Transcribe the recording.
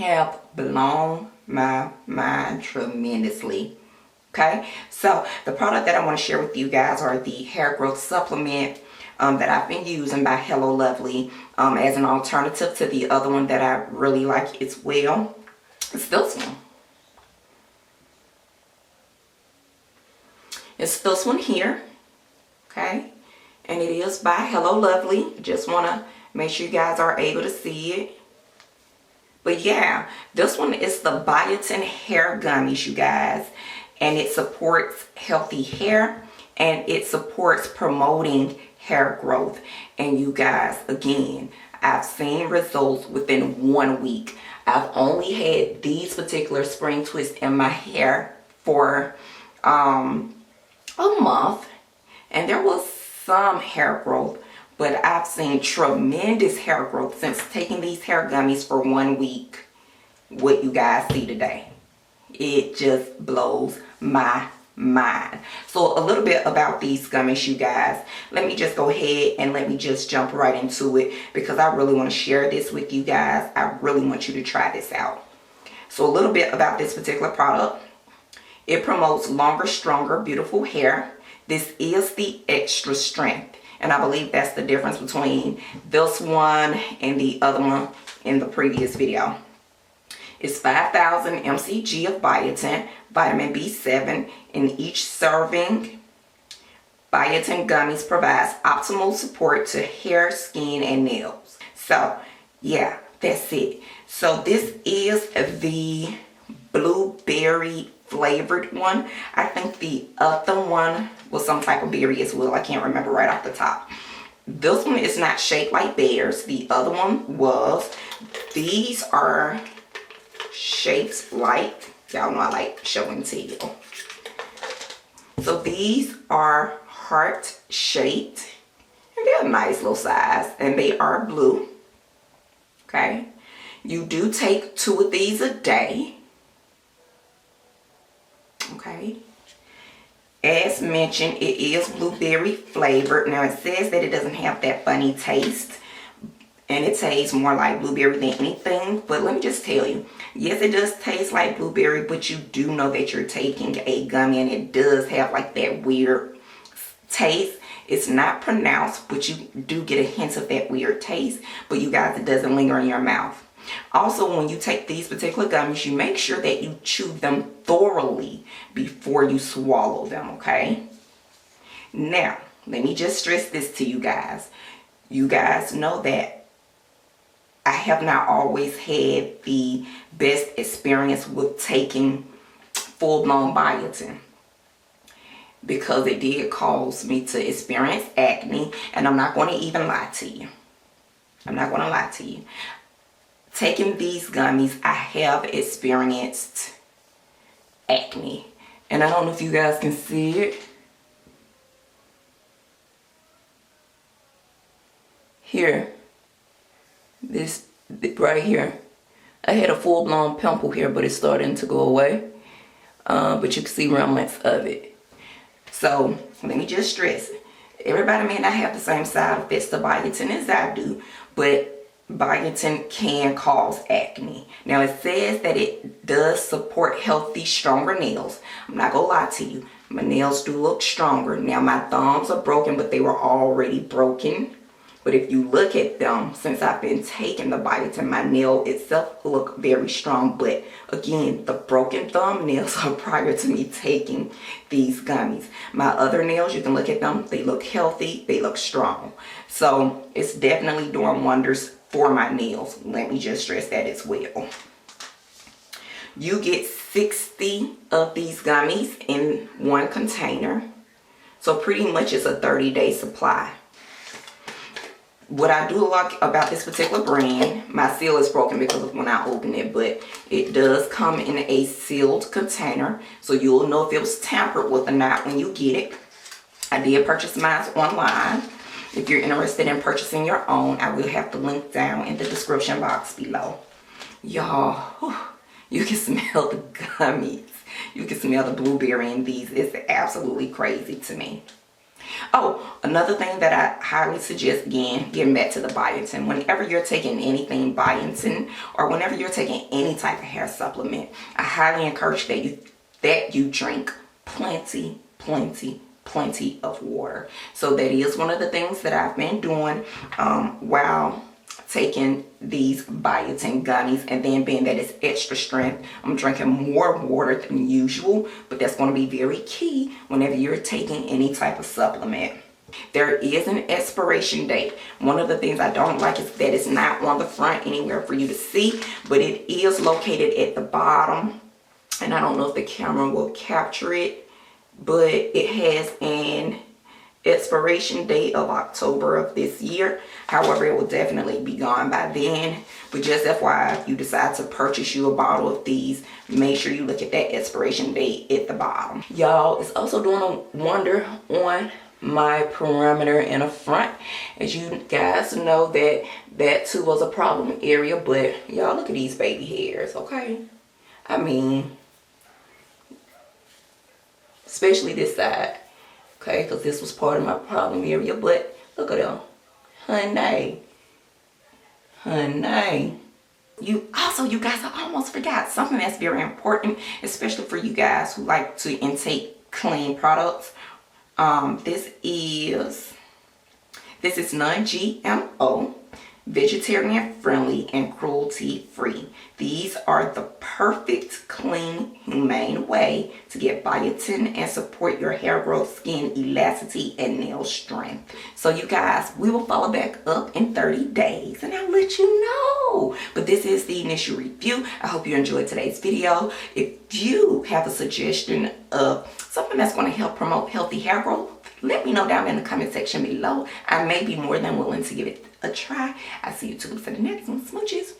have blown my mind tremendously. Okay, so the product that I want to share with you guys are the hair growth supplement that I've been using by Hello Lovely as an alternative to the other one that I really like as well. It's this one. It's this one here. Okay, and it is by Hello Lovely. Just want to make sure you guys are able to see it. But yeah, this one is the Biotin hair gummies, you guys. And it supports healthy hair and it supports promoting hair growth. And you guys, again, I've seen results within 1 week. I've only had these particular spring twists in my hair for a month. And there was some hair growth, but I've seen tremendous hair growth since taking these hair gummies for 1 week. What you guys see today, it just blows my mind. So a little bit about these gummies, you guys. Let me just go ahead and let me just jump right into it because I really want to share this with you guys. I really want you to try this out. So a little bit about this particular product. It promotes longer, stronger, beautiful hair. This is the extra strength. And I believe that's the difference between this one and the other one in the previous video. It's 5,000 mcg of biotin, vitamin B7 in each serving. Biotin gummies provides optimal support to hair, skin, and nails. So, yeah, that's it. So this is the blueberry flavored one. I think the other one was some type of berry as well. I can't remember right off the top. This one is not shaped like bears. The other one was. These are shapes like, y'all know I like showing to you. So these are heart shaped and they're a nice little size and they are blue. Okay, you do take 2 of these a day. Okay, as mentioned, it is blueberry flavored. Now it says that it doesn't have that funny taste and it tastes more like blueberry than anything, but let me just tell you, yes, it does taste like blueberry, but you do know that you're taking a gummy and it does have like that weird taste. It's not pronounced, but you do get a hint of that weird taste, but you guys, it doesn't linger in your mouth. Also, when you take these particular gummies, you make sure that you chew them thoroughly before you swallow them, okay? Now, let me just stress this to you guys. You guys know that I have not always had the best experience with taking full-blown biotin because it did cause me to experience acne, and I'm not going to even lie to you. I'm not going to lie to you. Taking these gummies, I have experienced acne, and I don't know if you guys can see it. Here. This right here, I had a full-blown pimple here, but it's starting to go away, but you can see remnants of it. So let me just stress, everybody may not have the same side effects to biotin as I do, but biotin can cause acne. Now it says that it does support healthy, stronger nails. I'm not gonna lie to you, my nails do look stronger. Now my thumbs are broken, but they were already broken. But if you look at them, since I've been taking the biotin, my nail itself look very strong. But again, the broken thumbnails are prior to me taking these gummies. My other nails, you can look at them, they look healthy, they look strong. So it's definitely doing wonders for my nails. Let me just stress that as well. You get 60 of these gummies in one container. So pretty much it's a 30-day supply. What I do like about this particular brand, my seal is broken because of when I open it, but it does come in a sealed container, so you'll know if it was tampered with or not when you get it. I did purchase mine online. If you're interested in purchasing your own, I will have the link down in the description box below. Y'all, you can smell the gummies. You can smell the blueberry in these. It's absolutely crazy to me. Oh, another thing that I highly suggest, again, getting back to the biotin. Whenever you're taking anything biotin, or whenever you're taking any type of hair supplement, I highly encourage that you drink plenty of water. So that is one of the things that I've been doing while taking these biotin gummies, and then being that it's extra strength, I'm drinking more water than usual. But that's going to be very key whenever you're taking any type of supplement. There is an expiration date. One of the things I don't like is that it's not on the front anywhere for you to see, but it is located at the bottom, and I don't know if the camera will capture it, but it has an expiration date of October of this year. However, it will definitely be gone by then. But just FYI, if you decide to purchase you a bottle of these, make sure you look at that expiration date at the bottom. Y'all, it's also doing a wonder on my perimeter in the front. As you guys know, that too was a problem area. But y'all, look at these baby hairs, okay? I mean, especially this side, okay, because this was part of my problem area. But look at them, honey. You guys, I almost forgot something that's very important, especially for you guys who like to intake clean products. This is non-GMO, vegetarian friendly, and cruelty free. These are the perfect, clean, humane way to get biotin and support your hair growth, skin elasticity, and nail strength. So you guys, we will follow back up in 30 days and I'll let you know. But this is the initial review. I hope you enjoyed today's video. If you have a suggestion of something that's going to help promote healthy hair growth, let me know down in the comment section below. I may be more than willing to give it a try. I'll see you too for the next one. Smooches.